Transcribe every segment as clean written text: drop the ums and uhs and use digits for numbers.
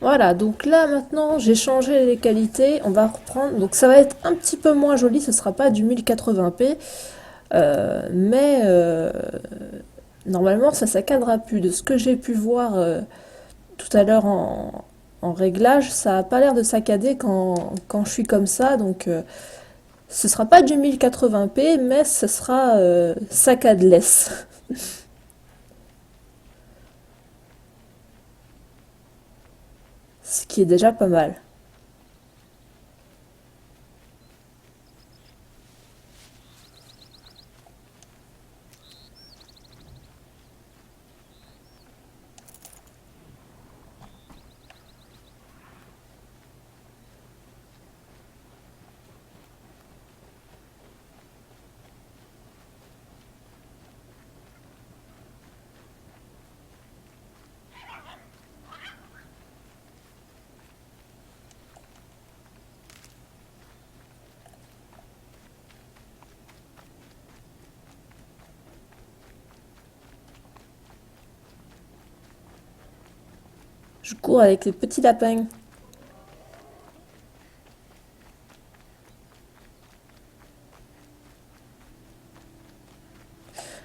Voilà, donc là maintenant j'ai changé les qualités, on va reprendre, donc ça va être un petit peu moins joli, ce sera pas du 1080p, mais normalement ça saccadera plus. De ce que j'ai pu voir tout à l'heure en réglage, ça a pas l'air de saccader quand je suis comme ça, donc ce sera pas du 1080p, mais ce sera saccadeless, ce qui est déjà pas mal. Je cours avec les petits lapins.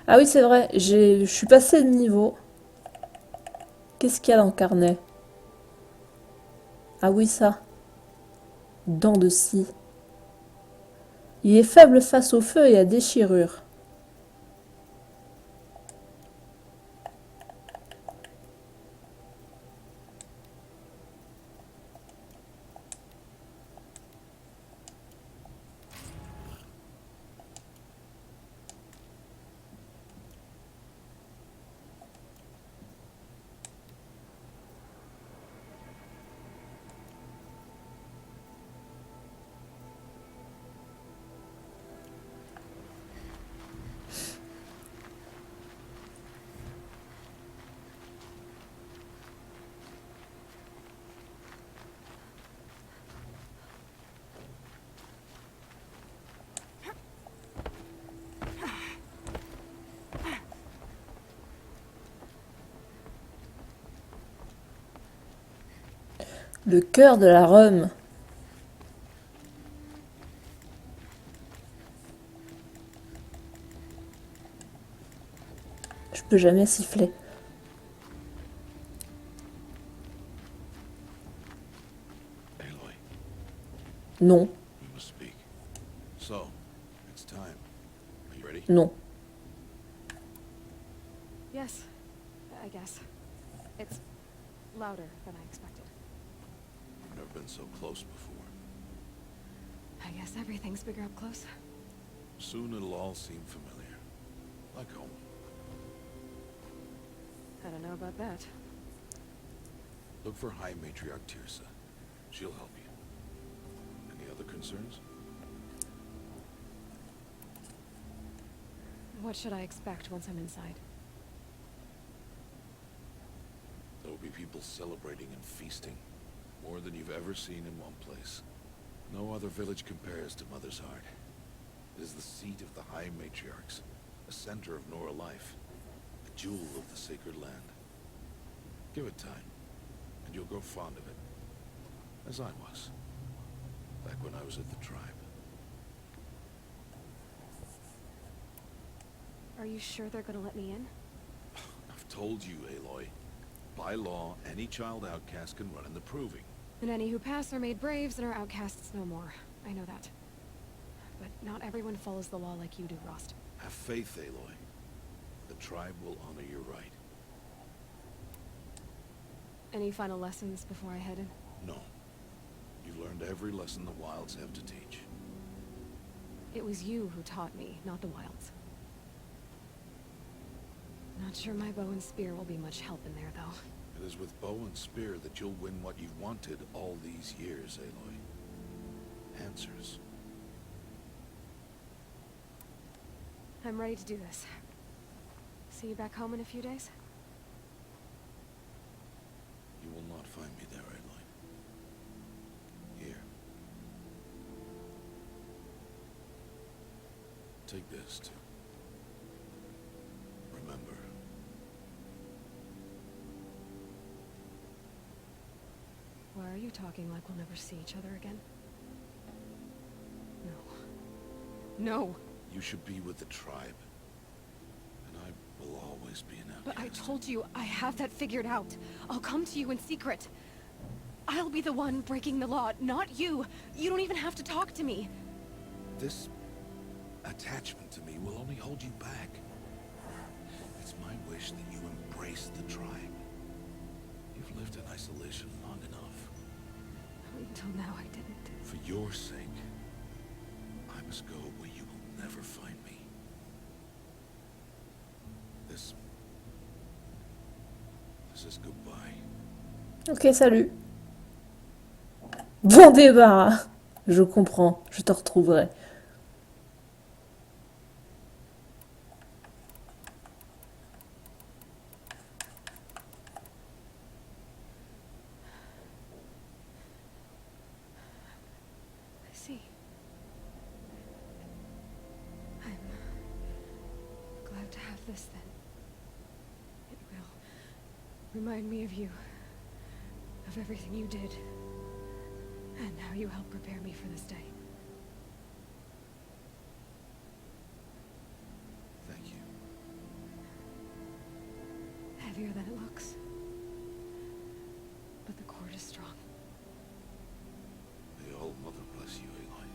Ah oui, c'est vrai, je suis passé de niveau. Qu'est-ce qu'il y a dans le carnet? Ah oui, ça. Dents de scie. Il est faible face au feu et à déchirure. Le cœur de la Rome. Je peux jamais siffler. Aloy, Non, we must speak. So, it's time. Are you ready? non. Yes, I guess. It's louder than I expected. I've never been so close before. I guess everything's bigger up close. Soon it'll all seem familiar. Like home. I don't know about that. Look for High Matriarch Tirsa. She'll help you. Any other concerns? What should I expect once I'm inside? There will be people celebrating and feasting. More than you've ever seen in one place. No other village compares to Mother's Heart. It is the seat of the High Matriarchs, a center of Nora life, a jewel of the sacred land. Give it time, and you'll grow fond of it. As I was, back when I was at the tribe. Are you sure they're gonna let me in? I've told you, Aloy. By law, any child outcast can run in the Proving. And any who pass are made braves and are outcasts no more. I know that. But not everyone follows the law like you do, Rost. Have faith, Aloy. The tribe will honor your right. Any final lessons before I head in? No. You've learned every lesson the Wilds have to teach. It was you who taught me, not the Wilds. Not sure my bow and spear will be much help in there, though. It is with bow and spear that you'll win what you've wanted all these years, Aloy. Answers. I'm ready to do this. See you back home in a few days? You will not find me there, Aloy. Here. Take this, too. Remember. you talking like we'll never see each other again? No. No! You should be with the tribe. And I will always be an outcast. But I told you, I have that figured out. I'll come to you in secret. I'll be the one breaking the law, not you. You don't even have to talk to me. This attachment to me will only hold you back. It's my wish that you embrace the tribe. You've lived in isolation long enough. Until now, I didn't. For your sake, I must go where you will never find me. This is goodbye. Ok, salut. Bon débarras. Je comprends, je te retrouverai. I see. I'm glad to have this then. It will remind me of you, of everything you did, and how you helped prepare me for this day. Thank you. Heavier than it looks. But the cord is strong. May Old Mother bless you, Aloy.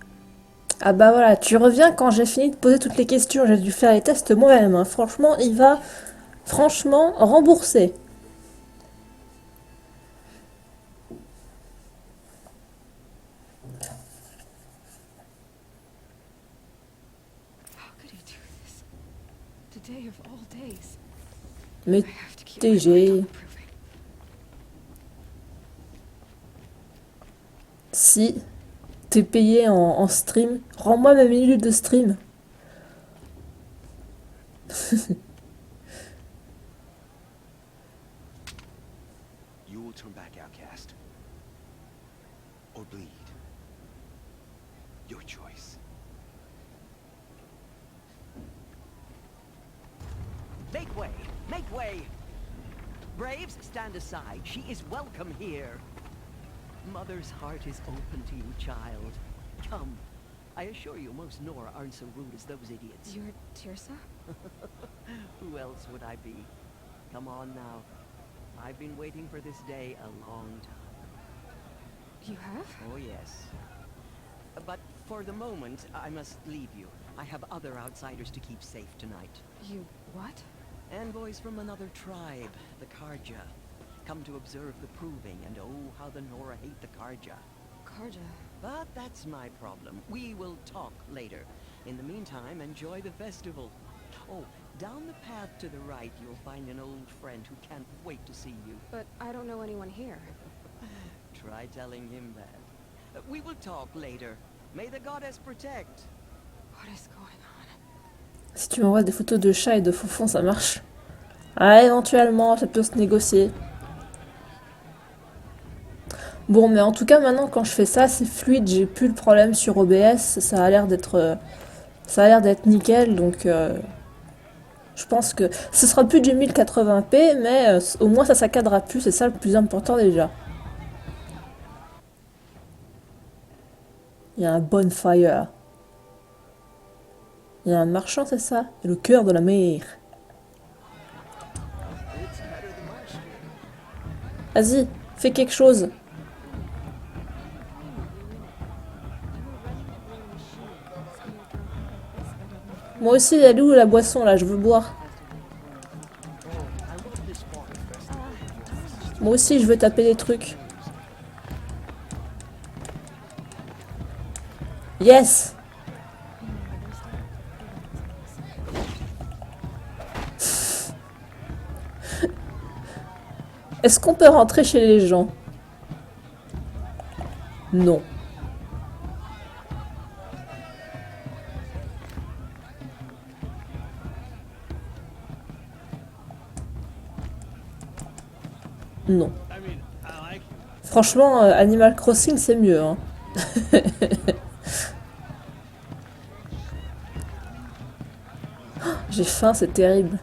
Ah bah voilà, tu reviens quand j'ai fini de poser toutes les questions. J'ai dû faire les tests moi-même, hein. Franchement, il va rembourser. How could he do this? Today of all days. Mais I have to keep my mind TG, on improving. si t'es payé en stream, rends-moi ma minute de stream. You will turn back, outcast. Or bleed. Your choice. Make way! Make way! Braves, stand aside. She is welcome here. Mother's heart is open to you, child. Come. I assure you, most Nora aren't so rude as those idiots. You're Tirsa? Who else would I be? Come on now. I've been waiting for this day a long time. You have? Oh, yes. But for the moment, I must leave you. I have other outsiders to keep safe tonight. You what? Envoys from another tribe, the Karja. Come to observe the proving, and oh, how the Nora hate the Karja. Karja. But that's my problem. We will talk later. In the meantime, enjoy the festival. Oh, down the path to the right, you'll find an old friend who can't wait to see you. But I don't know anyone here. Try telling him that. We will talk later. May the goddess protect. What is going on? Si tu m'envoies des photos de chats et de faux ça marche. Ah, éventuellement, ça peut se négocier. Bon, mais en tout cas, maintenant, quand je fais ça, c'est fluide. J'ai plus le problème sur OBS. Ça a l'air d'être nickel. Donc, je pense que ce sera plus du 1080p, mais au moins, ça saccadera plus. C'est ça le plus important déjà. Il y a un bonfire. Il y a un marchand, c'est ça? Et le cœur de la mer. Vas-y, fais quelque chose. Moi aussi, elle est où la boisson là? Je veux boire. Moi aussi, je veux taper des trucs. Yes! Est-ce qu'on peut rentrer chez les gens? Non. Non. Franchement, Animal Crossing, c'est mieux. Hein. J'ai faim, c'est terrible.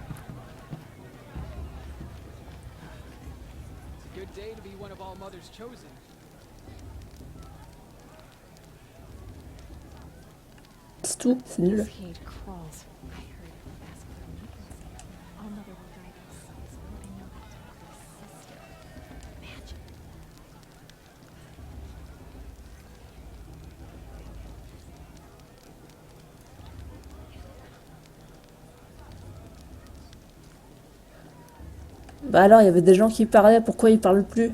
Good day to be one of All Mother's chosen. C'est tout, c'est nul. Cascade crawls. I heard ask for weakness. All Mother will guide us. So I know how to help my sister. Magic. Bah alors, il y avait des gens qui parlaient, pourquoi ils parlent plus? The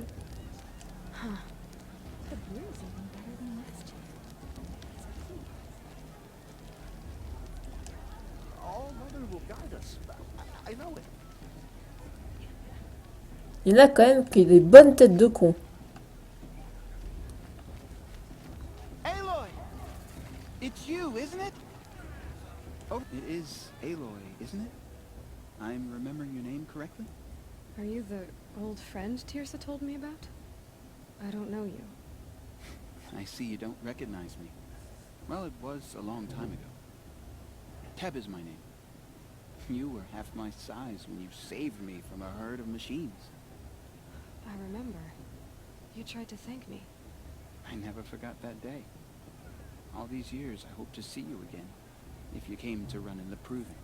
brew's even better than last year. All Mother will guide us. I know it. Il y en a quand même qui ont des bonnes têtes de cons. Aloy! It's you, isn't it? Oh, it is Aloy, isn't it? I'm remembering your name correctly? Are you the old friend Tirsa told me about? I don't know you. I see you don't recognize me. Well, it was a long time ago. Teb is my name. You were half my size when you saved me from a herd of machines. I remember. You tried to thank me. I never forgot that day. All these years, I hope to see you again, if you came to run in the proving.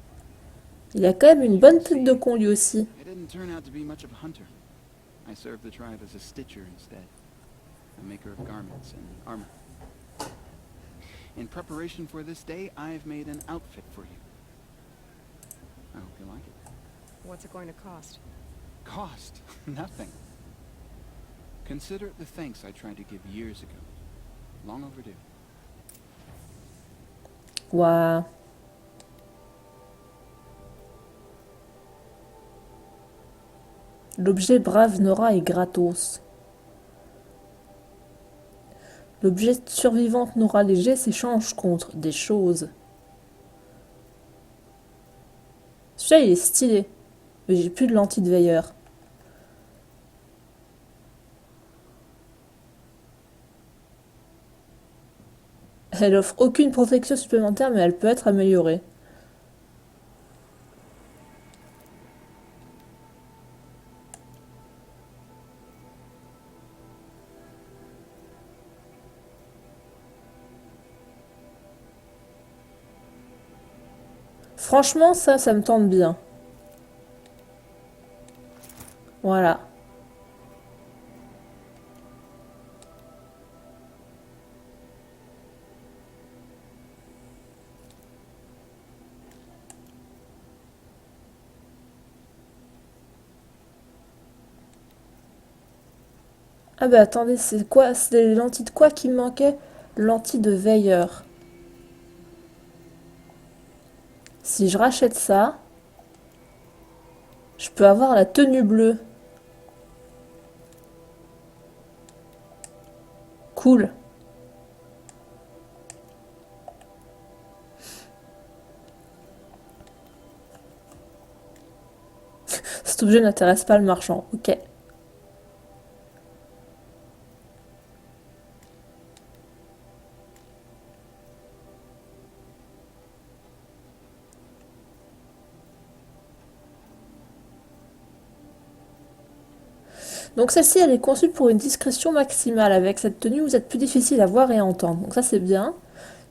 Il a quand même une bonne tête de con lui aussi. I didn't turn out to be much of a hunter. I served the tribe as a stitcher instead, a maker of garments and armor. In preparation for this day, I've made an outfit for you. I hope you like it. What's it going to cost? Cost? Nothing. Consider it the thanks I tried to give years ago. Long overdue. Waouh. L'objet brave Nora est gratos. L'objet survivante Nora léger s'échange contre des choses. Celui-là, il est stylé. Mais j'ai plus de lentilles de veilleur. Elle offre aucune protection supplémentaire, mais elle peut être améliorée. Franchement, ça me tente bien. Voilà. Ah bah attendez, c'est quoi? C'est les lentilles de quoi qui me manquaient? Lentilles de veilleur. Si je rachète ça, je peux avoir la tenue bleue. Cool. Cet objet n'intéresse pas le marchand. Ok. Donc celle-ci, elle est conçue pour une discrétion maximale. Avec cette tenue, vous êtes plus difficile à voir et à entendre. Donc ça, c'est bien.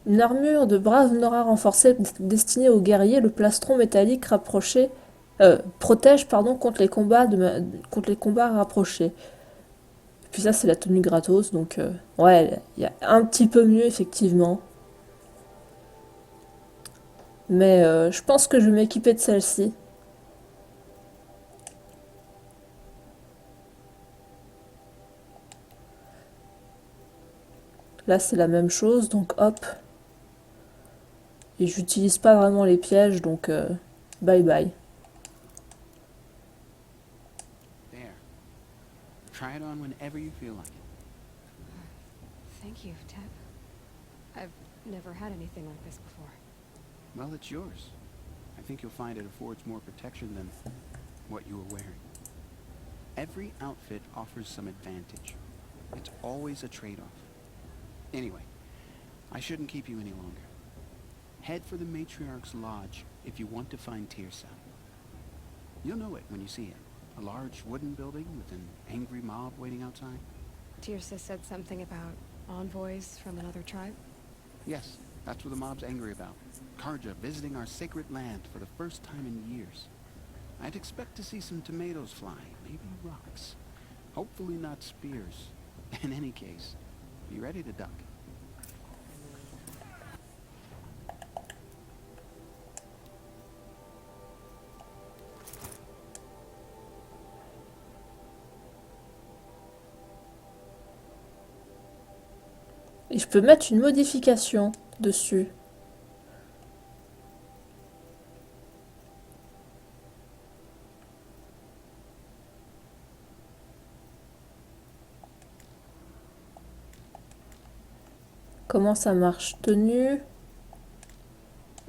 Une armure de brave Nora renforcée destinée aux guerriers, le plastron métallique rapproché protège contre les combats rapprochés. Puis ça, c'est la tenue gratos, donc ouais, il y a un petit peu mieux effectivement. Mais je pense que je vais m'équiper de celle-ci. Là, c'est la même chose, donc hop. Et j'utilise pas vraiment les pièges, donc bye bye. There. Try it on whenever you feel like it. Thank you, Teb. I've never had anything like this before. Well, it's yours. I think you'll find it affords more protection than what you were wearing. Every outfit offers some advantage. It's always a trade-off. Anyway, I shouldn't keep you any longer. Head for the Matriarch's Lodge if you want to find Tirsa. You'll know it when you see it. A large wooden building with an angry mob waiting outside. Tirsa said something about envoys from another tribe. Yes, That's what the mob's angry about. Karja visiting our sacred land for the first time in years. I'd expect to see some tomatoes flying, maybe rocks. Hopefully not spears. In any case, be ready to duck. Et je peux mettre une modification dessus. Comment ça marche? Tenue?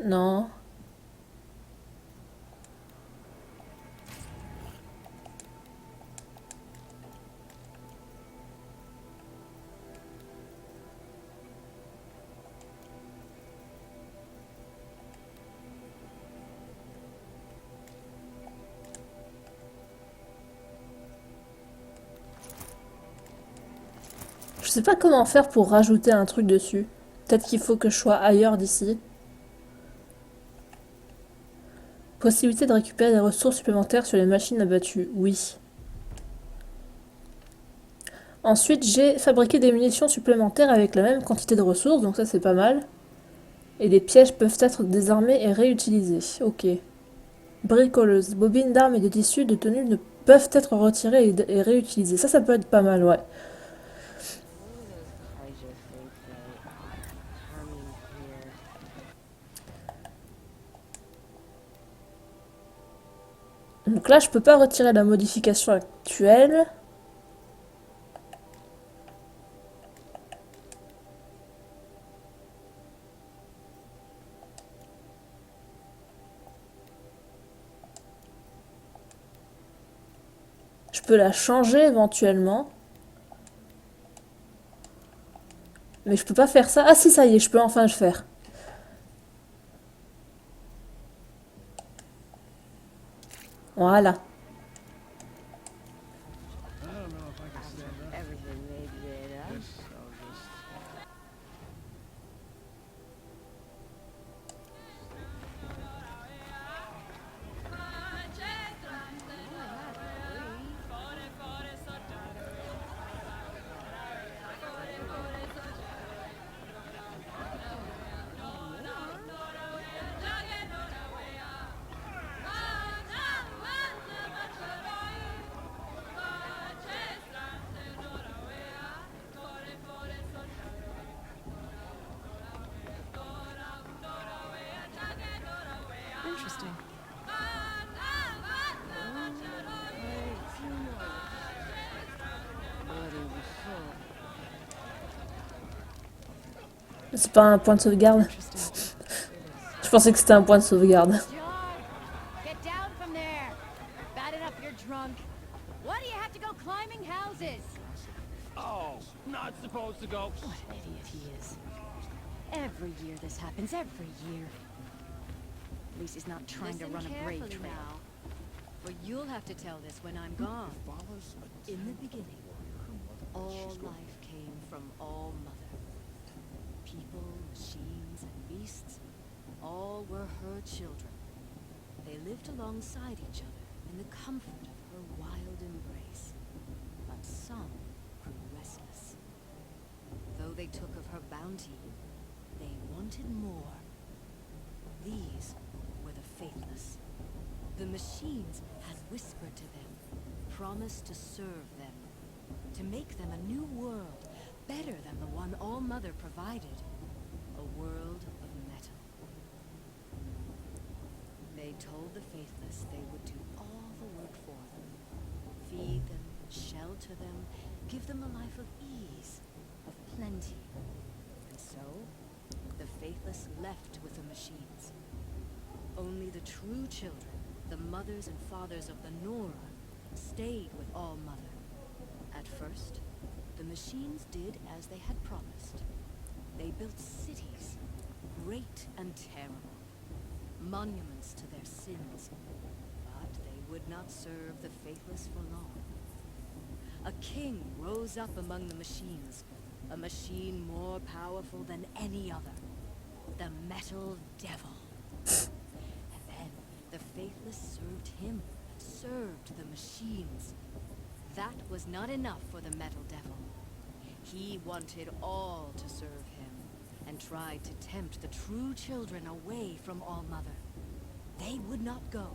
Non. Je sais pas comment faire pour rajouter un truc dessus. Peut-être qu'il faut que je sois ailleurs d'ici. Possibilité de récupérer des ressources supplémentaires sur les machines abattues. Oui. Ensuite, j'ai fabriqué des munitions supplémentaires avec la même quantité de ressources, donc ça c'est pas mal. Et les pièges peuvent être désarmés et réutilisés. Ok. Bricoleuse. Bobines d'armes et de tissus de tenue ne peuvent être retirées et réutilisées. Ça peut être pas mal, ouais. Donc là, je peux pas retirer la modification actuelle. Je peux la changer éventuellement. Mais je peux pas faire ça. Ah si, ça y est, je peux enfin le faire. Voilà. Interesting. C'est pas un point de sauvegarde. Je pensais que c'était un point de sauvegarde. Get down from there. Bad enough you're drunk. Why do you have to go climbing houses? Oh, not supposed to go. What an idiot he is. Every year this happens, every year. At least he's not trying to run a brave trail. Now, for you'll have to tell this when I'm gone. In the beginning, all life came from All Mother. People, machines, and beasts, all were her children. They lived alongside each other in the comfort of her wild embrace. But some grew restless. Though they took of her bounty, they wanted more. These were the faithless. The machines had whispered to them, promised to serve them, to make them a new world, better than the one All Mother provided. A world of metal. They told the faithless they would do all the work for them. Feed them, shelter them, give them a life of ease, of plenty. And so, the faithless left with the machines. Only the true children, the mothers and fathers of the Nora, stayed with All Mother. At first, the machines did as they had promised. They built cities, great and terrible, monuments to their sins. But they would not serve the faithless for long. A king rose up among the machines, a machine more powerful than any other. the Metal Devil. And then the Faithless served him, served the machines. That was not enough for the Metal Devil. He wanted all to serve him, and tried to tempt the true children away from All-Mother. They would not go.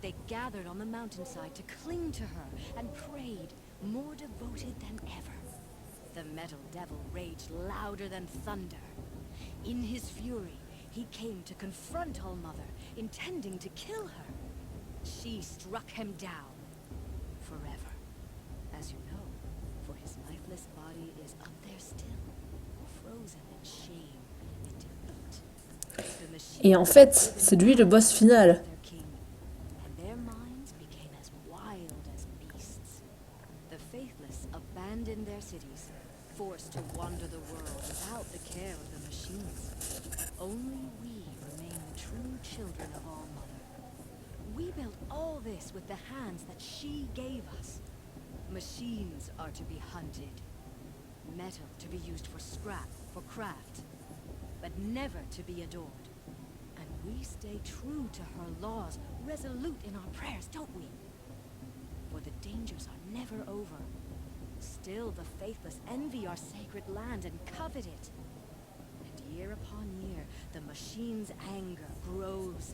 They gathered on the mountainside to cling to her and prayed, more devoted than ever. The Metal Devil raged louder than thunder. In his fury, he came to confront All-Mother, intending to kill her. She struck him down forever. As you know, for his lifeless body is up there still, frozen in shame and defeat. The machines Et en fait, c'est lui le boss final. their king, and their minds became as wild as beasts. The Faithless abandoned their cities, forced to wander the world without the care of the machines. Only we remain the true children of All-Mother. We built all this with the hands that she gave us. Machines are to be hunted. Metal to be used for scrap, for craft. But never to be adored. And we stay true to her laws, resolute in our prayers, don't we? For the dangers are never over. Still the Faithless envy our sacred land and covet it. And year upon year, the machine's anger grows,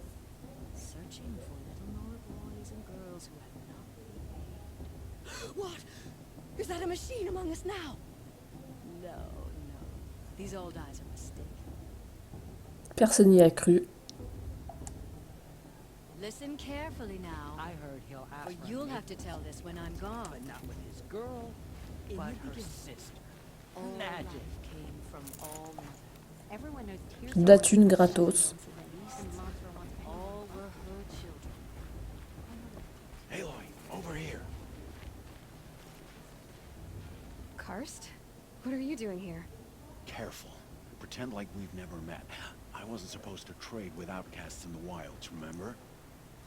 searching for little Nora boys and girls who have not been named. What? Is that a machine among us now? No, no. These old eyes are mistaken. Personne n'y a cru. Listen carefully now, I heard he'll ask or for you'll me, have to tell this when I'm gone. but not with his girl, In but the her beginning, sister. all Magic. life came from All-Mother. Everyone knows tears De la thune gratos. All were her children. Aloy, over here. Karst? What are you doing here? Careful. Pretend like we've never met. I wasn't supposed to trade with outcasts in the wilds, remember?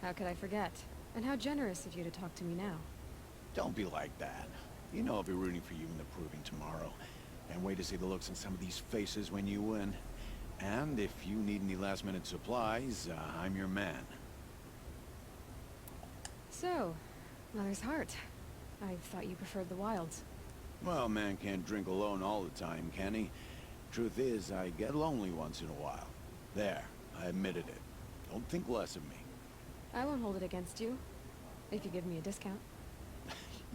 How could I forget? And how generous of you to talk to me now. Don't be like that. You know I'll be rooting for you in the proving tomorrow. And wait to see the looks on some of these faces when you win. And if you need any last-minute supplies, I'm your man. So, Mother's Heart. I thought you preferred the wilds. Well, man can't drink alone all the time, can he? Truth is, I get lonely once in a while. There, I admitted it. Don't think less of me. I won't hold it against you. If you give me a discount.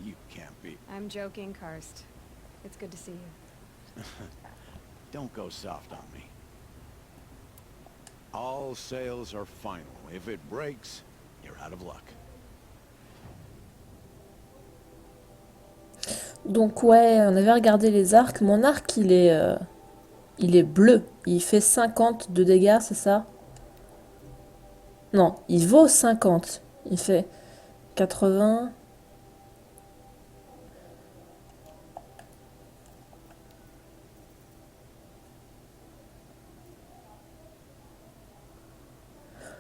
You can't be. I'm joking, Karst. It's good to see you. Don't go soft on me. All sales are final. If it breaks, you're out of luck. Donc ouais, on avait regardé les arcs. Mon arc, il est bleu. Il fait 50 de dégâts, c'est ça? Non, il vaut 50. Il fait 80.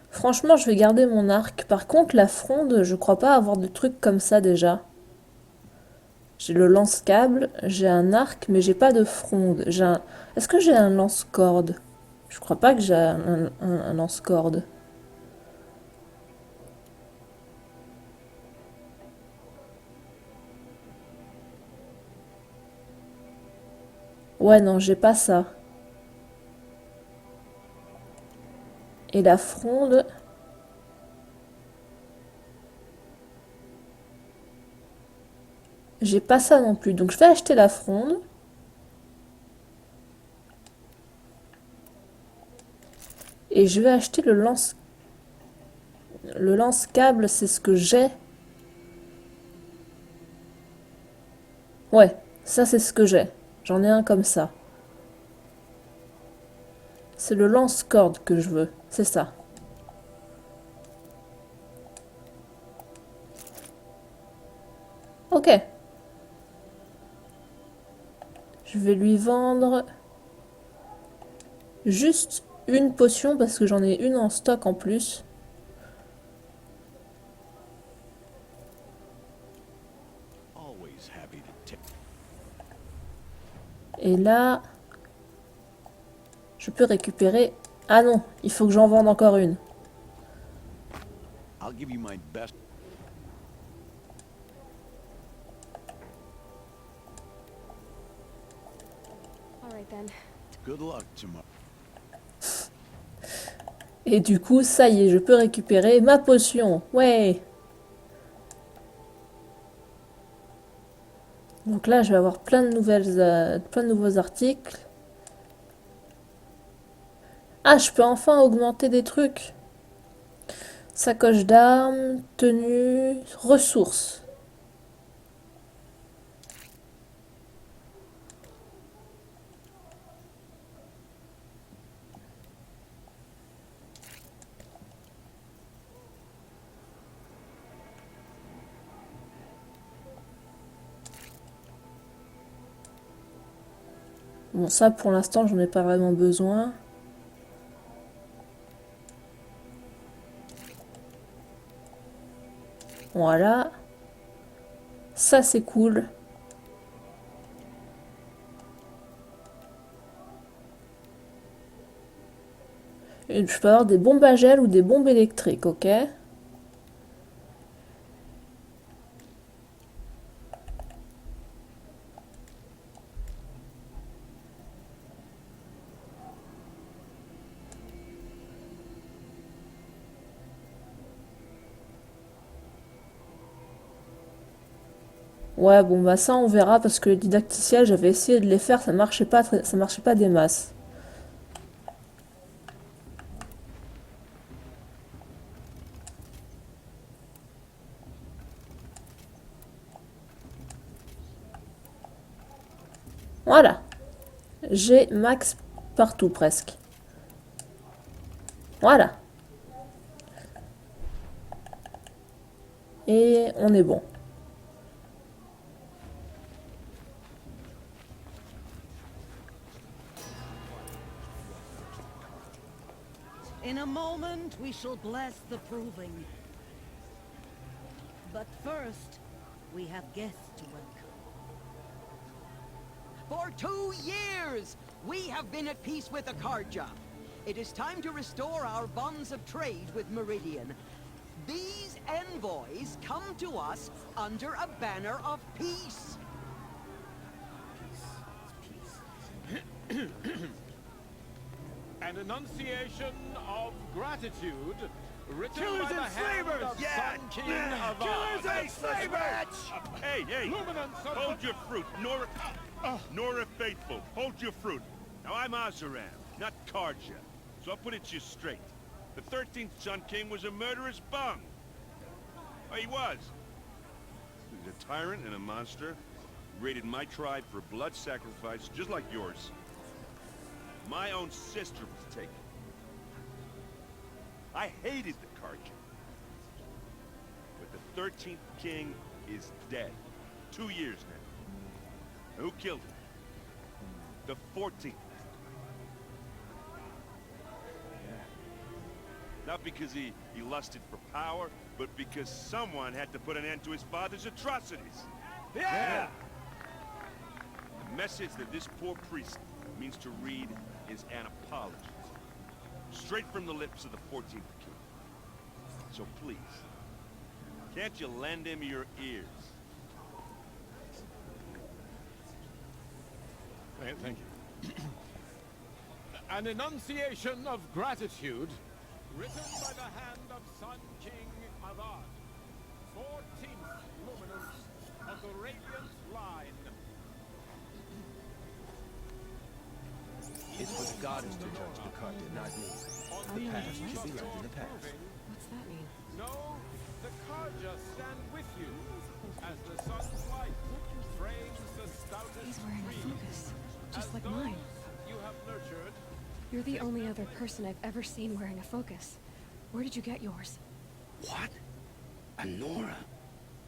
Franchement, je vais garder mon arc. Par contre, la fronde, je crois pas avoir de trucs comme ça déjà. J'ai le lance-câble, j'ai un arc, mais j'ai pas de fronde. Est-ce que j'ai un lance-corde? Je crois pas que j'ai un lance-corde. Ouais, non, j'ai pas ça. Et la fronde... J'ai pas ça non plus. Donc je vais acheter la fronde. Et je vais acheter le lance... Le lance-câble, c'est ce que j'ai. Ouais, ça c'est ce que j'ai. J'en ai un comme ça. C'est le lance-corde que je veux. C'est ça. Ok. Je vais lui vendre juste une potion parce que j'en ai une en stock en plus. Always happy to tip. Et là, Je peux récupérer... Ah non, il faut que j'en vende encore une. I'll give you my best. All right then. Good luck tomorrow. Et du coup, ça y est, je peux récupérer ma potion. Ouais. Donc là, je vais avoir plein de nouveaux articles. Ah, je peux enfin augmenter des trucs. Sacoche d'armes, tenue, ressources. Bon, ça pour l'instant, j'en ai pas vraiment besoin. Voilà. Ça, c'est cool. Et je peux avoir des bombes à gel ou des bombes électriques, ok? Ouais, bon bah ça on verra parce que les didacticiels, j'avais essayé de les faire, ça marchait pas, ça marchait pas des masses. Voilà. J'ai max partout presque. Voilà. Et on est bon. In a moment, we shall bless the proving. But first, we have guests to welcome. For 2 years, we have been at peace with Akarja. It is time to restore our bonds of trade with Meridian. These envoys come to us under a banner of peace. An enunciation of gratitude written Killers by the and hand slavers! of Sun King Avad. Killers and slavers! Hey, Luminance of hold your fruit, Nora Faithful, hold your fruit. Now I'm Azaram, not Karja, so I'll put it to you straight. The 13th Sun King was a murderous bung. Oh, he was. He was a tyrant and a monster. He raided my tribe for blood sacrifice, just like yours. My own sister was taken. I hated the Karja. But the 13th king is dead. 2 years now. Who killed him? The 14th. Not because he lusted for power, but because someone had to put an end to his father's atrocities. Yeah! The message that this poor priest means to read is an apology. Straight from the lips of the 14th king. So please, can't you lend him your ears? Thank you. An enunciation of gratitude written by the hand of Sun King Avad, 14th luminance of the Radiant Line. It's for the goddess to judge the Karja, not me. The past should be left in the past. What's that mean? No, the Karja stand with you as the sun's light frames the stoutest He's wearing a trees, focus, just as like those mine. you have nurtured. You're the only other person I've ever seen wearing a focus. Where did you get yours? What? A Nora?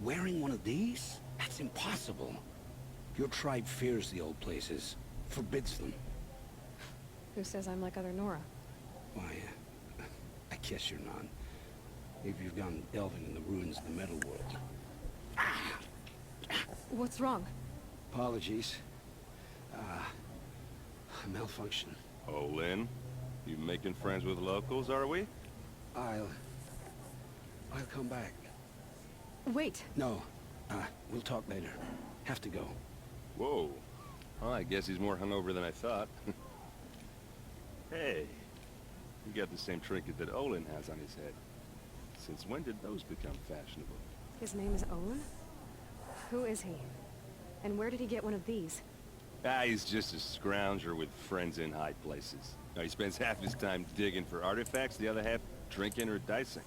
Wearing one of these? That's impossible. Your tribe fears the old places, forbids them. Who says I'm like other Nora? Why, I guess you're none. If you've gone delving in the ruins of the metal world. What's wrong? Apologies. A malfunction. Olin, you making friends with locals, are we? I'll come back. Wait. No, we'll talk later. Have to go. Whoa. Well, I guess he's more hungover than I thought. Hey, you got the same trinket that Olin has on his head. Since when did those become fashionable? His name is Olin? Who is he? And where did he get one of these? He's just a scrounger with friends in high places. Now, he spends half his time digging for artifacts, the other half drinking or dicing.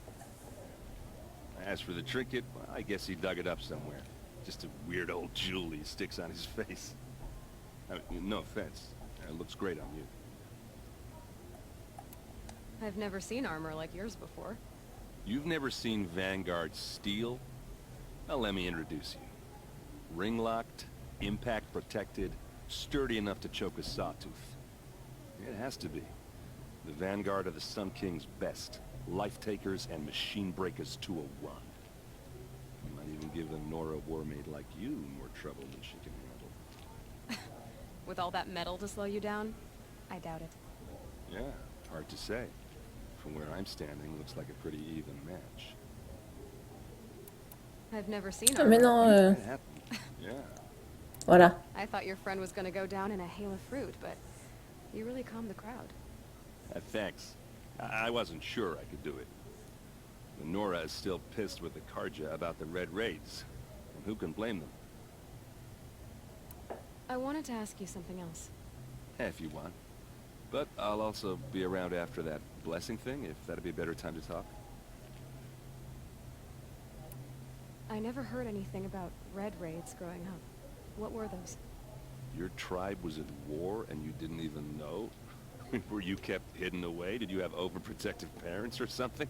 As for the trinket, well, I guess he dug it up somewhere. Just a weird old jewel he sticks on his face. I mean, no offense. It looks great on you. I've never seen armor like yours before. You've never seen Vanguard steel? Well, let me introduce you. Ring-locked, impact-protected, sturdy enough to choke a sawtooth. It has to be. The Vanguard of the Sun King's best. Life-takers and machine-breakers to a one. You might even give a Nora Warmaid like you more trouble than she can handle. With all that metal to slow you down? I doubt it. Yeah, hard to say. From where I'm standing, looks like a pretty even match. I've never seen Ah, mais armor. non, That happened. Yeah. voilà. I thought your friend was gonna go down in a hail of fruit, but you really calmed the crowd. Thanks. I wasn't sure I could do it. The Nora is still pissed with the Karja about the Red Raids. And who can blame them? I wanted to ask you something else. If you want. But I'll also be around after that blessing thing, if that'd be a better time to talk. I never heard anything about red raids growing up. What were those? Your tribe was at war and you didn't even know? Were you kept hidden away? Did you have overprotective parents or something?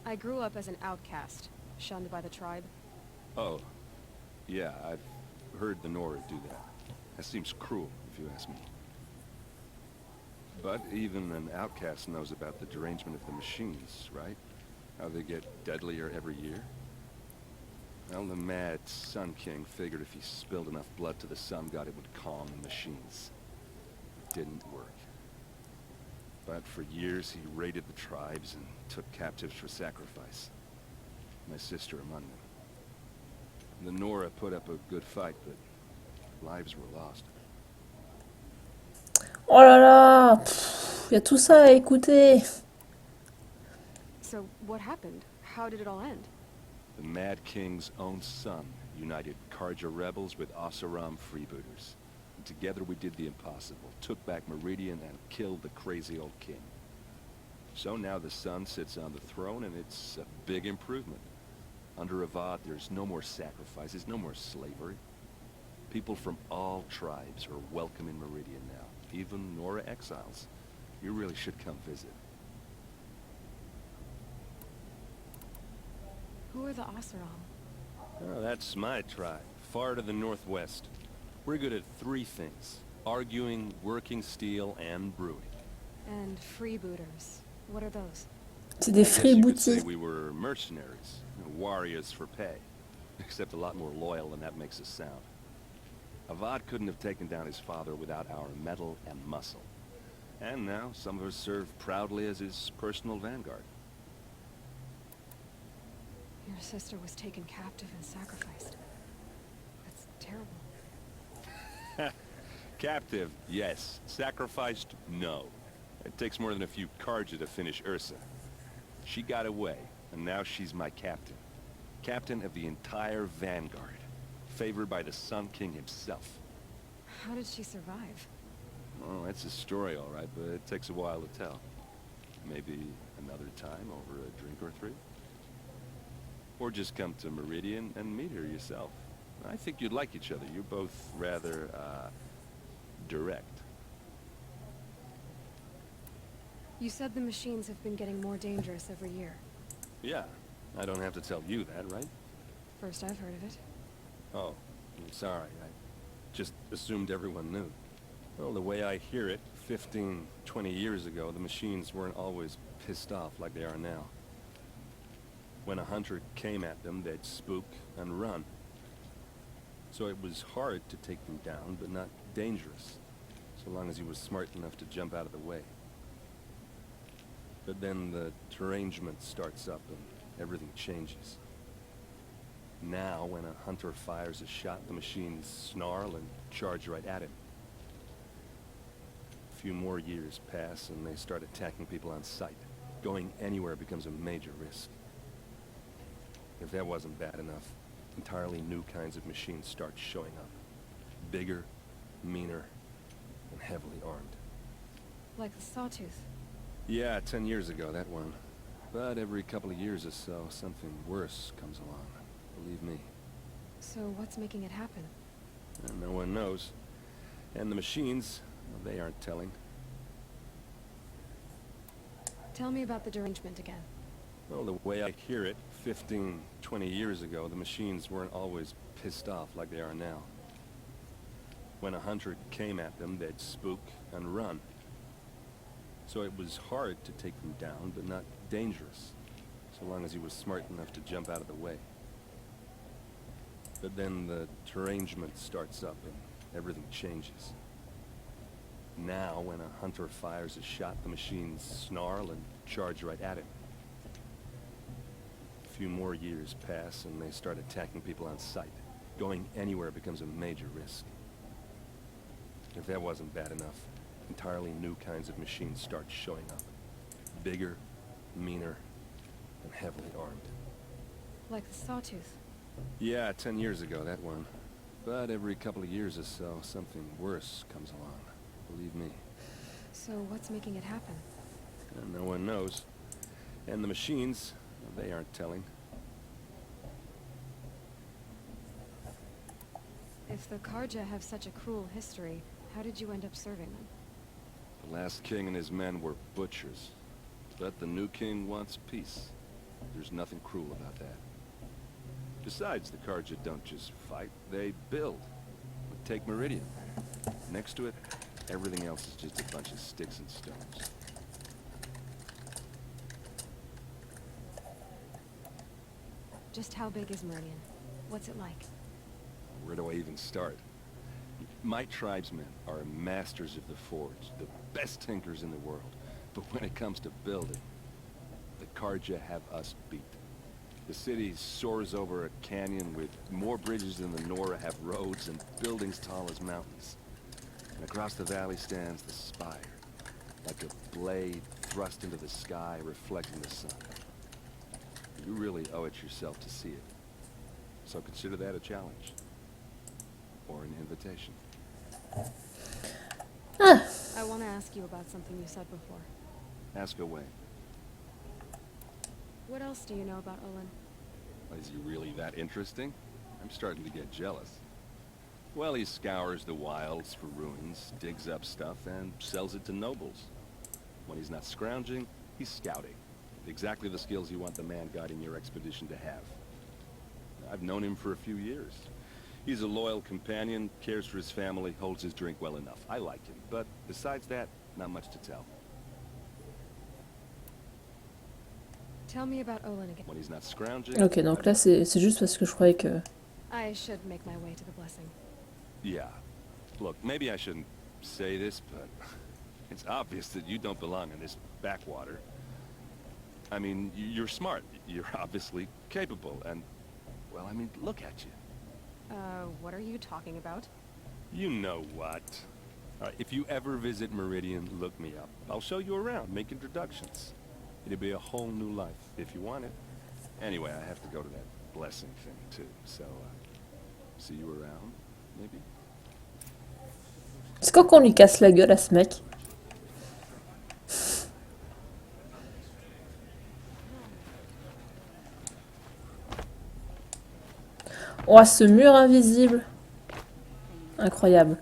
I grew up as an outcast, shunned by the tribe. Oh. Yeah, I've heard the Nora do that. That seems cruel, if you ask me. But even an outcast knows about the derangement of the machines, right? How they get deadlier every year? Well, the mad Sun King figured if he spilled enough blood to the Sun God, it would calm the machines. It didn't work. But for years, he raided the tribes and took captives for sacrifice. My sister among them. The Nora put up a good fight, but lives were lost. Oh là là, il y a tout ça à écouter. So, what happened? How did it all end? The Mad King's own son united Karja rebels with Oseram freebooters. And together we did the impossible, took back Meridian and killed the crazy old king. So now the son sits on the throne and it's a big improvement. Under Avad, there's no more sacrifices, no more slavery. People from all tribes are welcome in Meridian now, even Nora exiles. You really should come visit. Who are the Oseram? Oh, that's my tribe, far to the northwest. We're good at three things: arguing, working steel, and brewing. And freebooters. What are those? C'est des I guess you could say freebooties. we were mercenaries, warriors for pay, except a lot more loyal than that makes us sound. Avad couldn't have taken down his father without our metal and muscle. And now some of us serve proudly as his personal vanguard. Your sister was taken captive and sacrificed. That's terrible. Captive, yes. Sacrificed, no. It takes more than a few Karja to finish Ursa. She got away, and now she's my captain. Captain of the entire Vanguard. Favored by the Sun King himself. How did she survive? Oh, that's a story, all right, but it takes a while to tell. Maybe another time over a drink or three? Or just come to Meridian and meet her yourself. I think you'd like each other. You're both rather, direct. You said the machines have been getting more dangerous every year. Yeah, I don't have to tell you that, right? First I've heard of it. Oh, I'm sorry. I just assumed everyone knew. Well, the way I hear it, 15, 20 years ago, the machines weren't always pissed off like they are now. When a hunter came at them, they'd spook and run. So it was hard to take them down, but not dangerous. so long as he was smart enough to jump out of the way. But then the derangement starts up and everything changes. Now, when a hunter fires a shot, the machines snarl and charge right at him. A few more years pass and they start attacking people on sight. Going anywhere becomes a major risk. If that wasn't bad enough, entirely new kinds of machines start showing up. Bigger, meaner, and heavily armed. Like the Sawtooth. Yeah, 10 years ago, that one. But every couple of years or so, something worse comes along. Believe me. So what's making it happen? And no one knows. And the machines, well, they aren't telling. Tell me about the derangement again. Well, the way I hear it, 15, 20 years ago, the machines weren't always pissed off like they are now. When a hunter came at them, they'd spook and run. So it was hard to take them down, but not dangerous, so long as he was smart enough to jump out of the way. But then the derangement starts up and everything changes. Now, when a hunter fires a shot, the machines snarl and charge right at him. A few more years pass and they start attacking people on sight. Going anywhere becomes a major risk. If that wasn't bad enough, entirely new kinds of machines start showing up. Bigger, meaner, and heavily armed. Like the Sawtooth. Yeah, 10 years ago, that one. But every couple of years or so, something worse comes along. Believe me. So what's making it happen? And no one knows. And the machines, well, they aren't telling. If the Karja have such a cruel history, how did you end up serving them? The last king and his men were butchers. But the new king wants peace. There's nothing cruel about that. Besides, the Karja don't just fight, they build. Take Meridian. Next to it, everything else is just a bunch of sticks and stones. Just how big is Meridian? What's it like? Where do I even start? My tribesmen are masters of the forge, the best tinkers in the world. But when it comes to building, the Karja have us beat. The city soars over a canyon with more bridges than the Nora have roads and buildings tall as mountains. And across the valley stands the spire, like a blade thrust into the sky reflecting the sun. You really owe it yourself to see it. So consider that a challenge. Or an invitation. I want to ask you about something you said before. Ask away. What else do you know about Olin? Is he really that interesting? I'm starting to get jealous. Well, he scours the wilds for ruins, digs up stuff, and sells it to nobles. When he's not scrounging, he's scouting. Exactly the skills you want the man guiding your expedition to have. I've known him for a few years. He's a loyal companion, cares for his family, holds his drink well enough. I like him, but besides that, not much to tell. Tell me about Olin again. When he's not scrounging. Ok, donc là c'est juste parce que je croyais que... I should make my way to the blessing. Yeah. Look, maybe I shouldn't say this, but it's obvious that you don't belong in this backwater. I mean, you're smart. You're obviously capable, and, well, I mean, look at you. What are you talking about? You know what. If you ever visit Meridian, look me up. I'll show you around, make introductions. It'll be a whole new life, if you want it. Anyway, I have to go to that blessing thing, too. So, see you around, maybe? C'est quand qu'on lui casse la gueule à ce mec? Oh, ce mur invisible! Incroyable.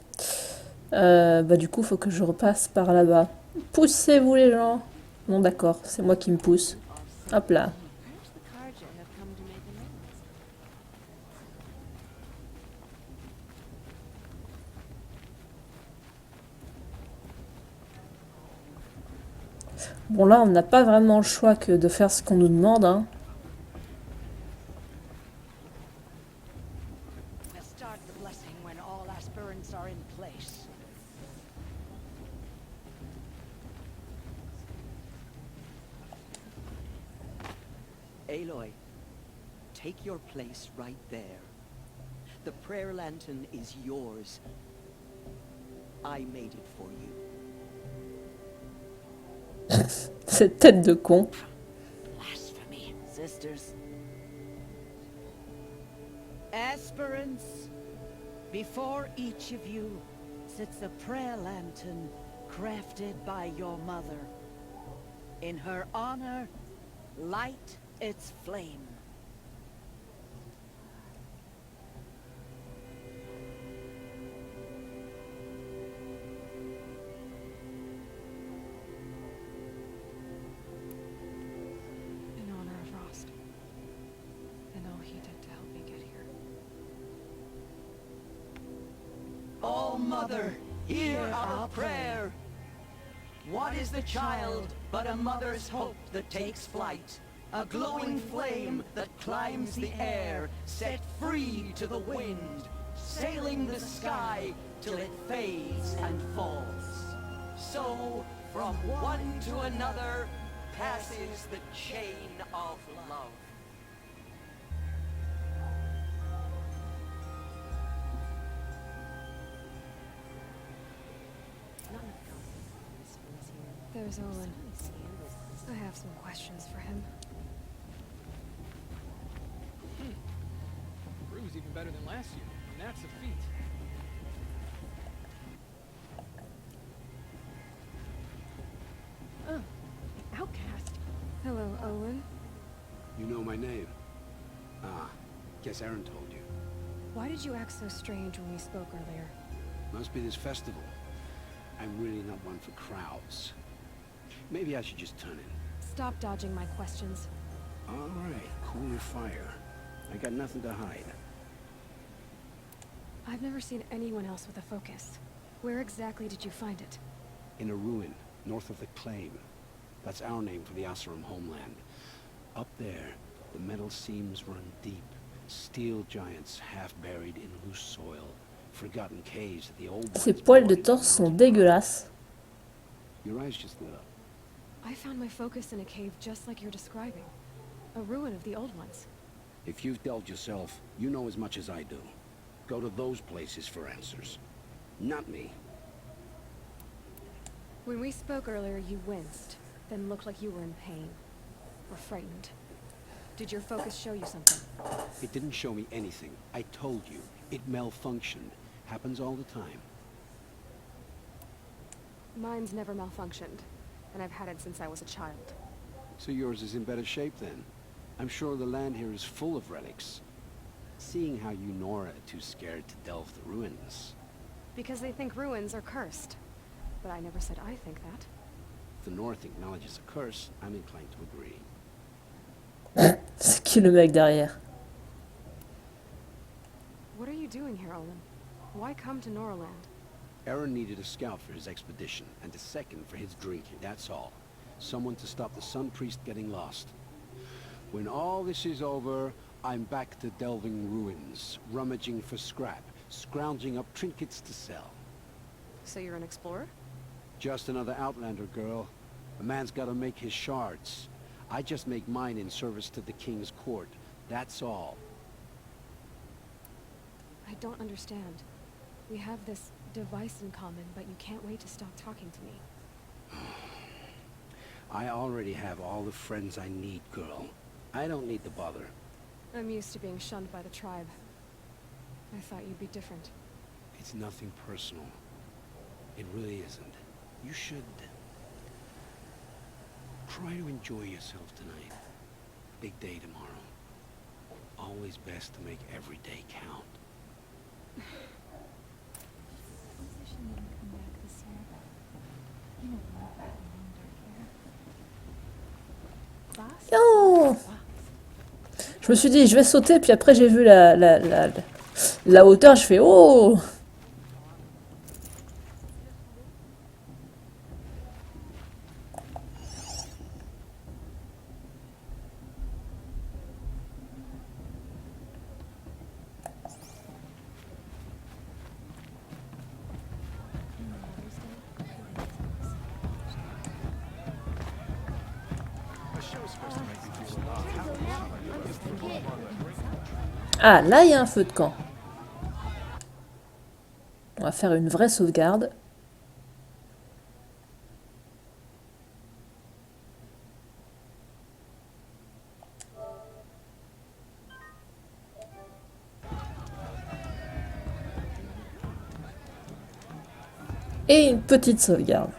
Bah du coup, faut que je repasse par là-bas. Poussez-vous les gens! Bon d'accord, c'est moi qui me pousse. Hop là. Bon là, on n'a pas vraiment le choix que de faire ce qu'on nous demande, hein. Aloy, take your place right there. The prayer lantern is yours. I made it for you. Cette tête de con. Blasphemy, sisters. Esperance, before each of you sits a prayer lantern crafted by your mother. In her honor, light its flame. In honor of Rost. And all he did to help me get here. Oh, Mother, hear our prayer. What is the child but a mother's hope that takes flight? A glowing flame that climbs the air, set free to the wind, sailing the sky till it fades and falls. So, from one to another, passes the chain of love. There's Olin. I have some questions for him. Brew's even better than last year, and that's a feat. Oh, outcast. Hello, Olin. You know my name? Ah, guess Aaron told you. Why did you act so strange when we spoke earlier? Must be this festival. I'm really not one for crowds. Maybe I should just turn in. Stop dodging my questions. All right, cool your fire. I got nothing to hide. I've never seen anyone else with a focus. Where exactly did you find it? In a ruin, north of the Claim. That's our name for the Oseram homeland. Up there, the metal seams run deep. Steel giants half buried in loose soil. Forgotten caves that the old Ses ones poils de buried in torse sont mountains. dégueulasses. Your eyes just lit up. I found my focus in a cave just like you're describing. A ruin of the old ones. If you've delved yourself, you know as much as I do. Go to those places for answers. Not me. When we spoke earlier, you winced, then looked like you were in pain. Or frightened. Did your focus show you something? It didn't show me anything. I told you. It malfunctioned. Happens all the time. Mine's never malfunctioned, and I've had it since I was a child. So yours is in better shape then. I'm sure the land here is full of relics. Seeing how you Nora are too scared to delve the ruins. Because they think ruins are cursed. But I never said I think that. If the North acknowledges a curse, I'm inclined to agree. C'est qui le mec derrière? What are you doing here, Olin? Why come to Noraland? Aaron needed a scout for his expedition, and a second for his drinking, that's all. Someone to stop the Sun Priest getting lost. When all this is over, I'm back to delving ruins, rummaging for scrap, scrounging up trinkets to sell. So you're an explorer? Just another Outlander, girl. A man's gotta make his shards. I just make mine in service to the King's court. That's all. I don't understand. We have this device in common, but you can't wait to stop talking to me. I already have all the friends I need, girl. I don't need the bother. I'm used to being shunned by the tribe. I thought you'd be different. It's nothing personal. It really isn't. You should try to enjoy yourself tonight. Big day tomorrow. Always best to make every day count. Oh, je me suis dit, je vais sauter, puis après j'ai vu la hauteur, je fais oh. A show's supposed to make you feel alive. Ah, là, il y a un feu de camp. On va faire une vraie sauvegarde. Et une petite sauvegarde.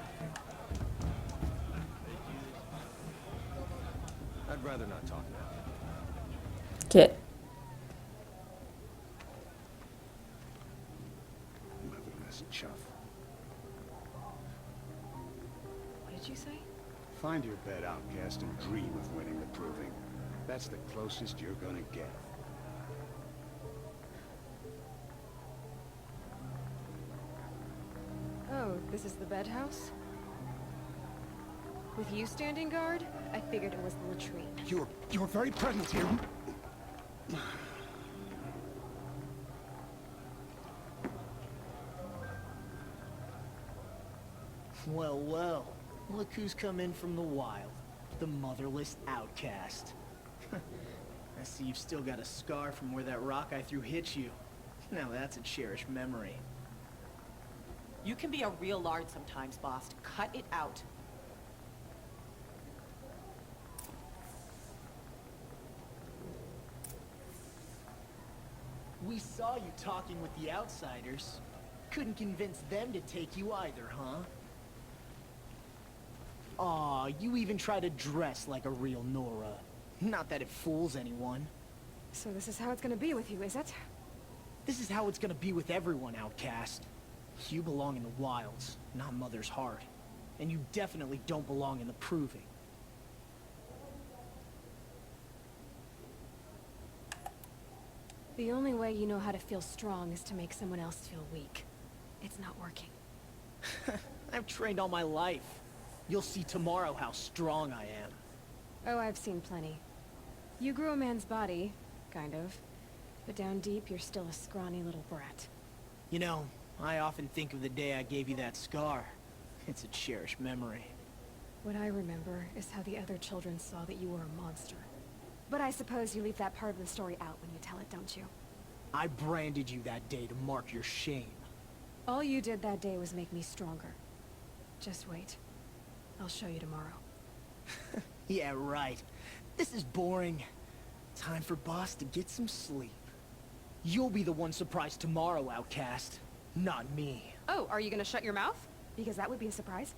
I'd rather not talk about it. Ok. Motherless chuff. What did you say? Find your bed, outcast, and dream of winning the proving. That's the closest you're gonna get. Oh, this is the bed house? With you standing guard? I figured it was the latrine. You're very present here. Well, well. Look who's come in from the wild. The motherless outcast. I see you've still got a scar from where that rock I threw hit you. Now that's a cherished memory. You can be a real lard sometimes, boss. Cut it out. We saw you talking with the outsiders. Couldn't convince them to take you either, huh? Aw, you even try to dress like a real Nora. Not that it fools anyone. So this is how it's gonna be with you, is it? This is how it's gonna be with everyone, outcast. You belong in the wilds, not Mother's Heart. And you definitely don't belong in the Proving. The only way you know how to feel strong is to make someone else feel weak. It's not working. I've trained all my life. You'll see tomorrow how strong I am. Oh, I've seen plenty. You grew a man's body, kind of. But down deep, you're still a scrawny little brat. You know, I often think of the day I gave you that scar. It's a cherished memory. What I remember is how the other children saw that you were a monster. But I suppose you leave that part of the story out when you tell it, don't you? I branded you that day to mark your shame. All you did that day was make me stronger. Just wait. I'll show you tomorrow. Yeah, right. This is boring. Time for Boss to get some sleep. You'll be the one surprised tomorrow, outcast. Not me. Oh, are you gonna shut your mouth? Because that would be a surprise.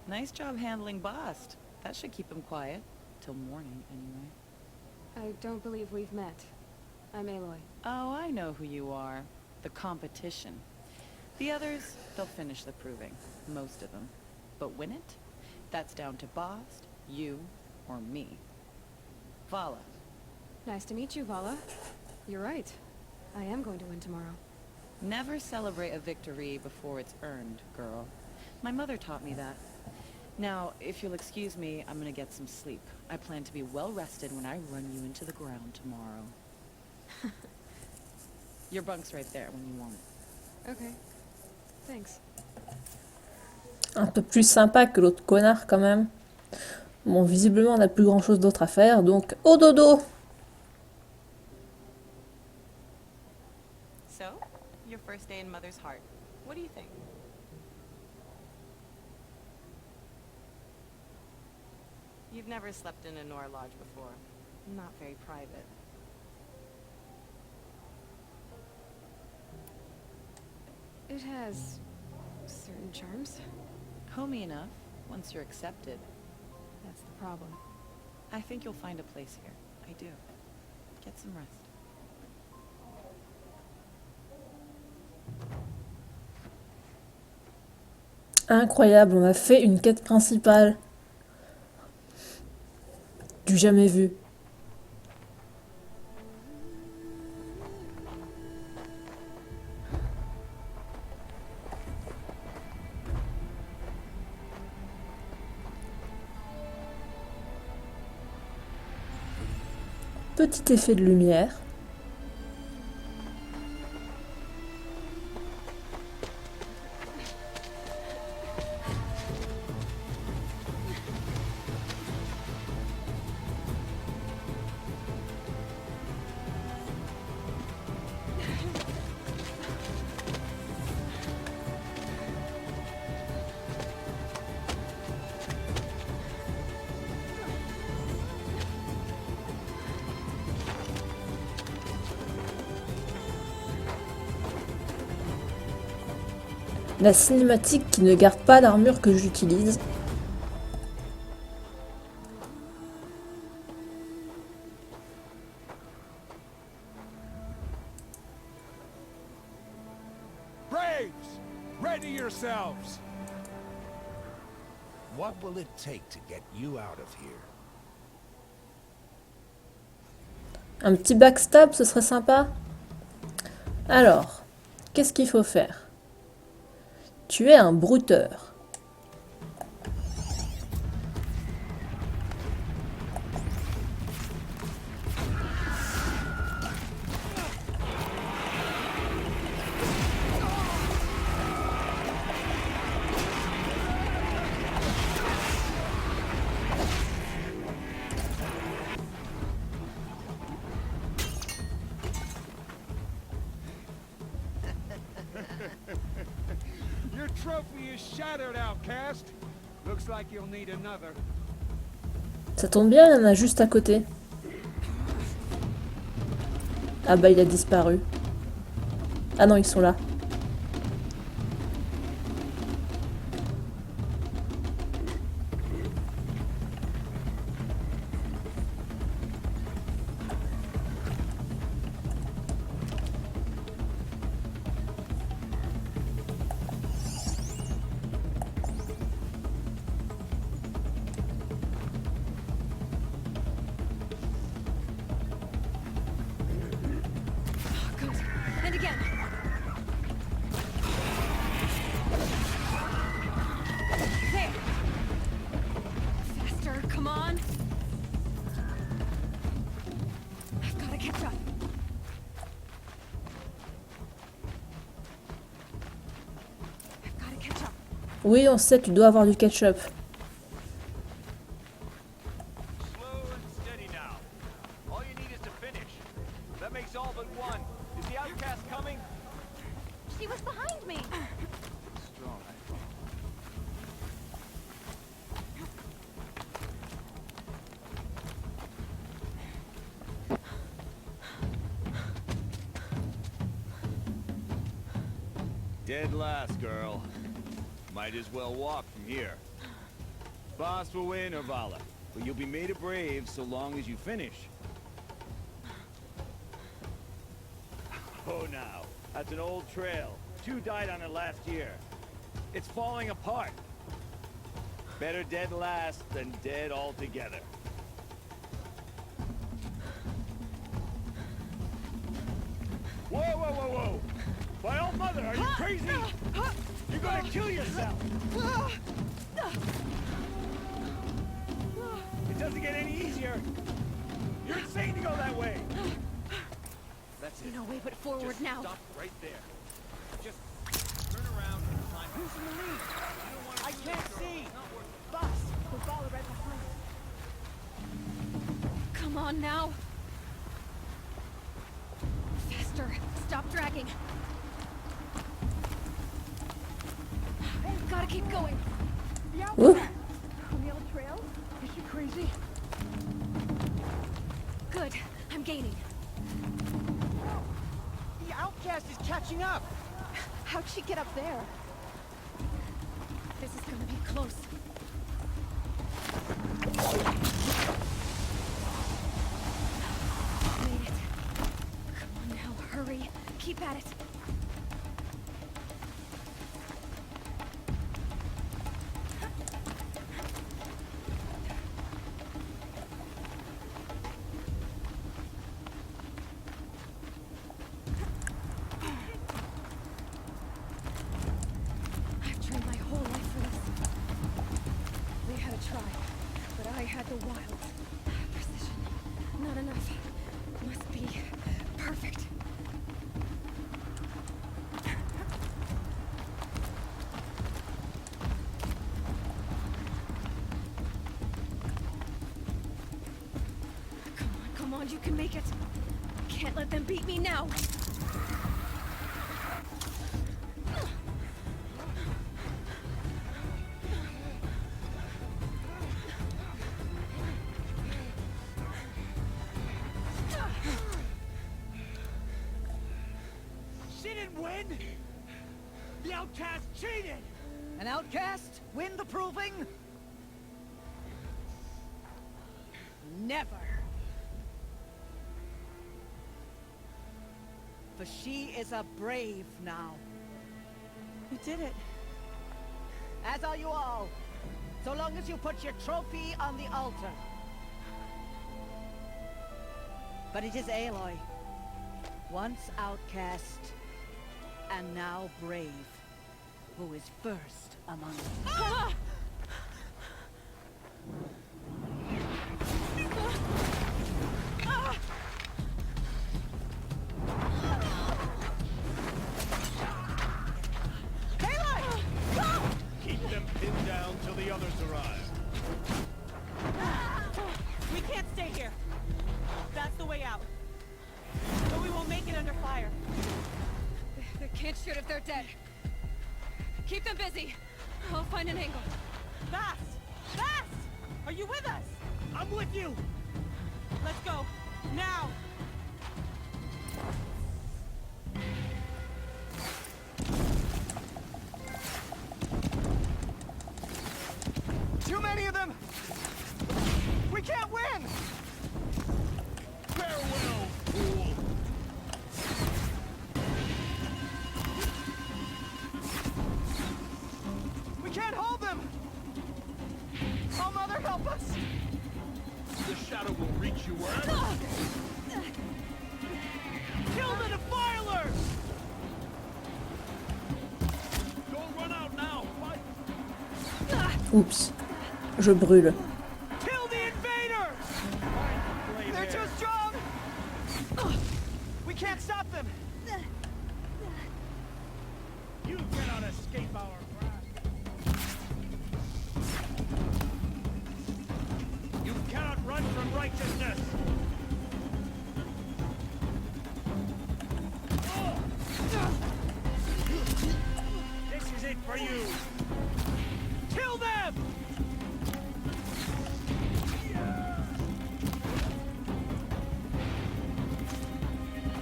Nice job handling Bast. That should keep him quiet. Till morning, anyway. I don't believe we've met. I'm Aloy. Oh, I know who you are. The competition. The others, they'll finish the proving. Most of them. But win it? That's down to Bast, you, or me. Vala. Nice to meet you, Vala. You're right. I am going to win tomorrow. Never celebrate a victory before it's earned, girl. My mother taught me that. Now, if you'll excuse me, I'm gonna get some sleep. I plan to be well rested when I run you into the ground tomorrow. Your bunk's right there when you want it. Okay. Thanks. Un peu plus sympa que l'autre connard quand même. Bon, visiblement on n'a plus grand chose d'autre à faire, donc au dodo. So, your first day in Mother's Heart. What do you think? You've never slept in a Nora lodge before. Not very private. It has certain charms. Homey enough, once you're accepted. That's the problem. I think you'll find a place here. I do. Get some rest. Incroyable, on a fait une quête principale. Du jamais vu. Petit effet de lumière. La cinématique qui ne garde pas l'armure que j'utilise. Braves, ready yourselves. What will it take to get you out of here? Un petit backstab, ce serait sympa. Alors, qu'est-ce qu'il faut faire? Tu es un brouteur. Your trophy is shattered, outcast. Looks like you'll need another. Ça tombe bien, il y en a juste à côté. Ah bah il a disparu. Ah non, ils sont là. Good. And again. There. Faster, come on. I've got to catch up. I've got to catch up. Oui, on sait, tu dois avoir du ketchup. Slow and steady now. All you need is to finish. That makes all but one. Is the outcast coming? She was behind me. Strong. Dead last, girl. Might as well walk from here. Boss will win, Orvala, but you'll be made a brave so long as you finish. Oh, now, that's an old trail. 2 died on it last year. It's falling apart. Better dead last than dead altogether. Whoa, whoa, whoa, whoa! By all mother, are you crazy? You're gonna kill yourself! It doesn't get any easier! You're insane to go that way! That's it. No way but forward Just now. stop right there. Just turn around and climb. Who's in the lead? I can't see! Boss, we'll follow right behind. Come on now. Faster. Stop dragging. Gotta keep going. Ouh. On the old trail? Is she crazy? Good. I'm gaining. The outcast is catching up. How'd she get up there? This is gonna be close. Made it. Come on now, hurry. Keep at it. I've trained my whole life for this. They had a try, but I had the wild. Precision. Not enough. Must be perfect. Come on, you can make it. Can't let them beat me now. She didn't win! The outcast cheated! An outcast? Win the proving? Never. For she is a brave now. You did it. As are you all. So long as you put your trophy on the altar. But it is Aloy. Once outcast, and now brave, who is first among us. Ah! Keep them pinned down till the others arrive. We can't stay here. That's the way out. But we won't make it under fire. They can't shoot if they're dead. Keep them busy. I'll find an angle. Fast! Fast! Are you with us? I'm with you! Let's go. Now! Too many of them! We can't win! Farewell, fool! We can't hold them! Oh, Mother, help us! The shadow will reach you wherever. Kill the defilers! Don't run out now! Fight! Oups. Je brûle. Kill the invaders! They're too strong! We can't stop them! You cannot escape our wrath. You cannot run from righteousness. This is it for you. Kill them!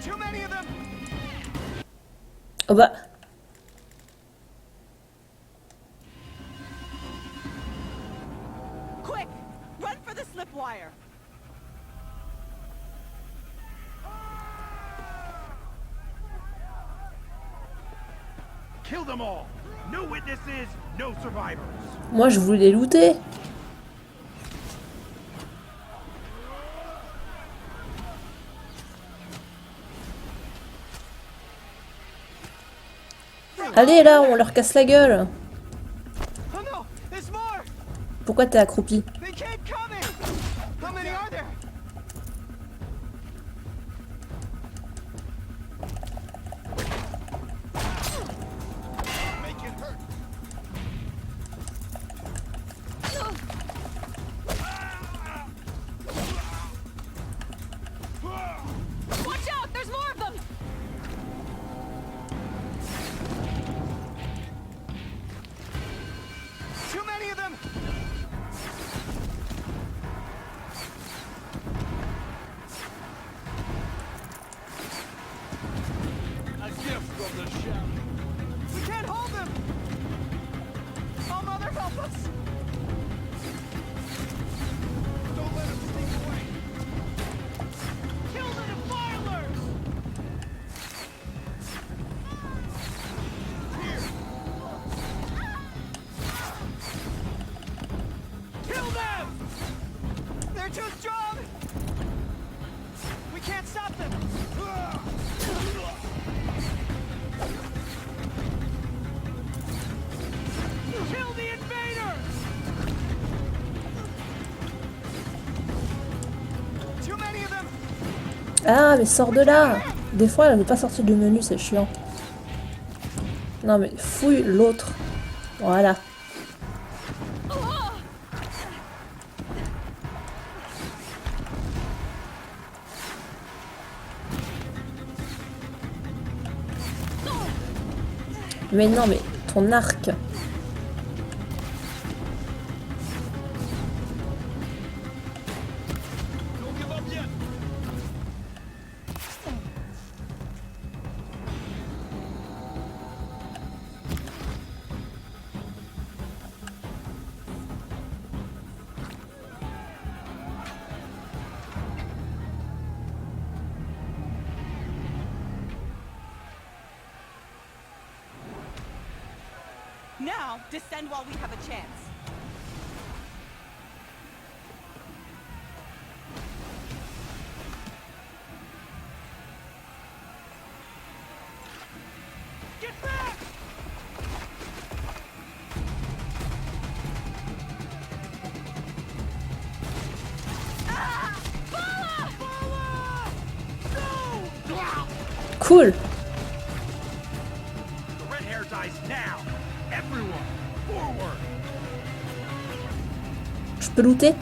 Too many of them! Oh bah. Quick! Run for the slip wire! Kill them all. No witnesses, no survivors. Moi, je voulais looter. Allez, là, on leur casse la gueule. Oh no! There's more! Pourquoi t'es accroupi? They keep coming! How many are there? Make it hurt. Watch out! There's more of them! Too many of them! A gift from the shadow. We can't hold them! Oh, Mother, help us! Don't let him sneak away. Kill the defilers! Kill them! They're too strong! We can't stop them! Kill the invaders! Too many of them! Ah, mais sors de là. Des fois, elle veut pas sortir du menu, c'est chiant. Non, mais fouille l'autre. Voilà. Mais non, mais ton arc. Don't give up yet. Now, descend while we have a chance. Get back! Cool. The red hair dies now. Everyone, forward. Je peux looter?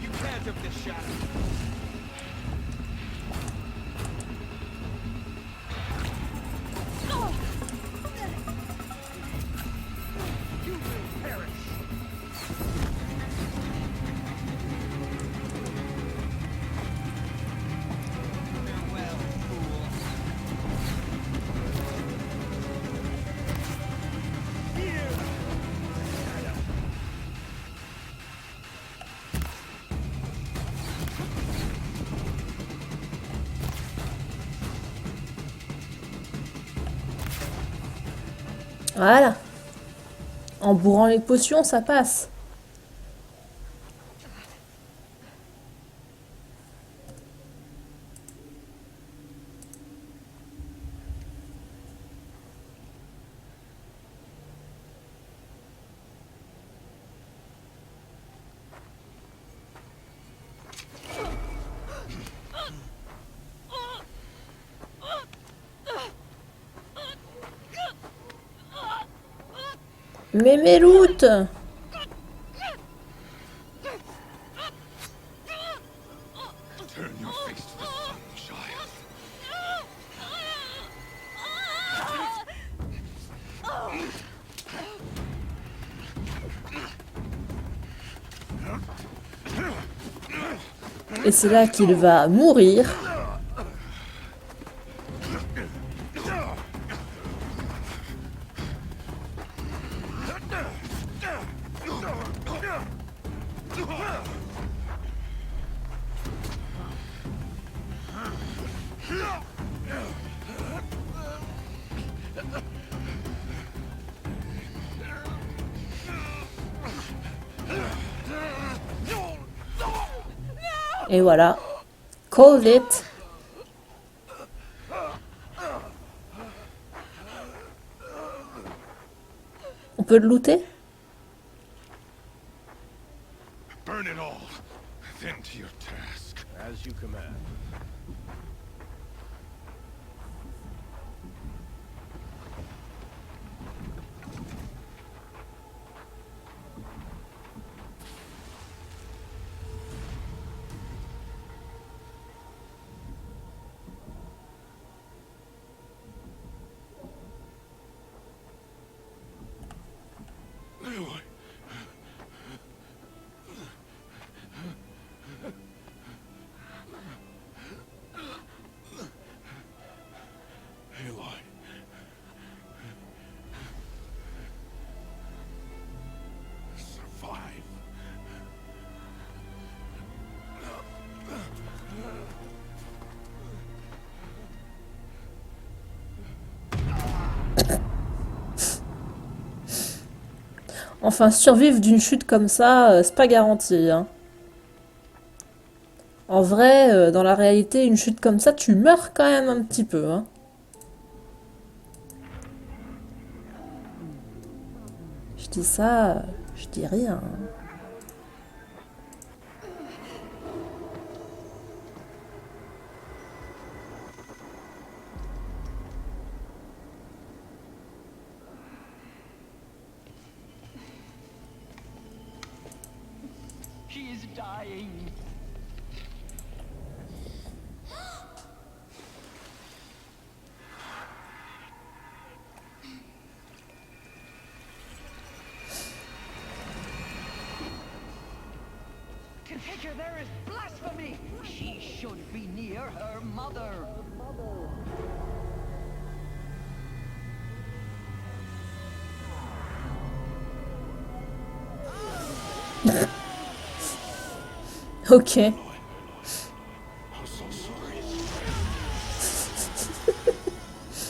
You can't have this shot. You will perish. Farewell, fool. Here. Voilà. En bourrant les potions, ça passe. Mais mes loots! Turn your face to the sun, child. Et c'est là qu'il va mourir. Et voilà. Called it. On peut le looter? Burn it all. Then to your task. As you command. Aloy. Survive. Enfin, survivre d'une chute comme ça, c'est pas garanti, hein. En vrai, dans la réalité, une chute comme ça, tu meurs quand même un petit peu, hein. Je dis ça, je dis rien. She is dying. can take her there is blasphemy! She should be near her mother! Ok. I'm so sorry.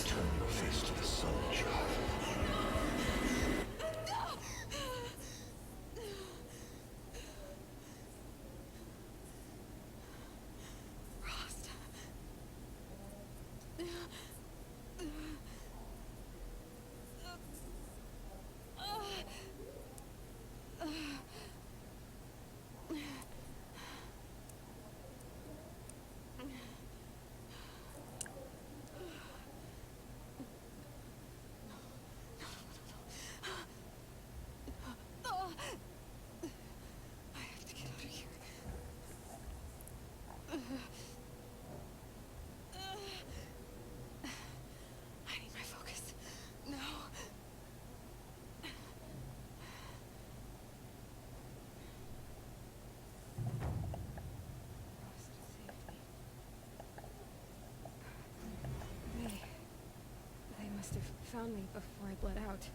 Turn your face to the sun, child. I need my focus. No. They must have found me before I bled out.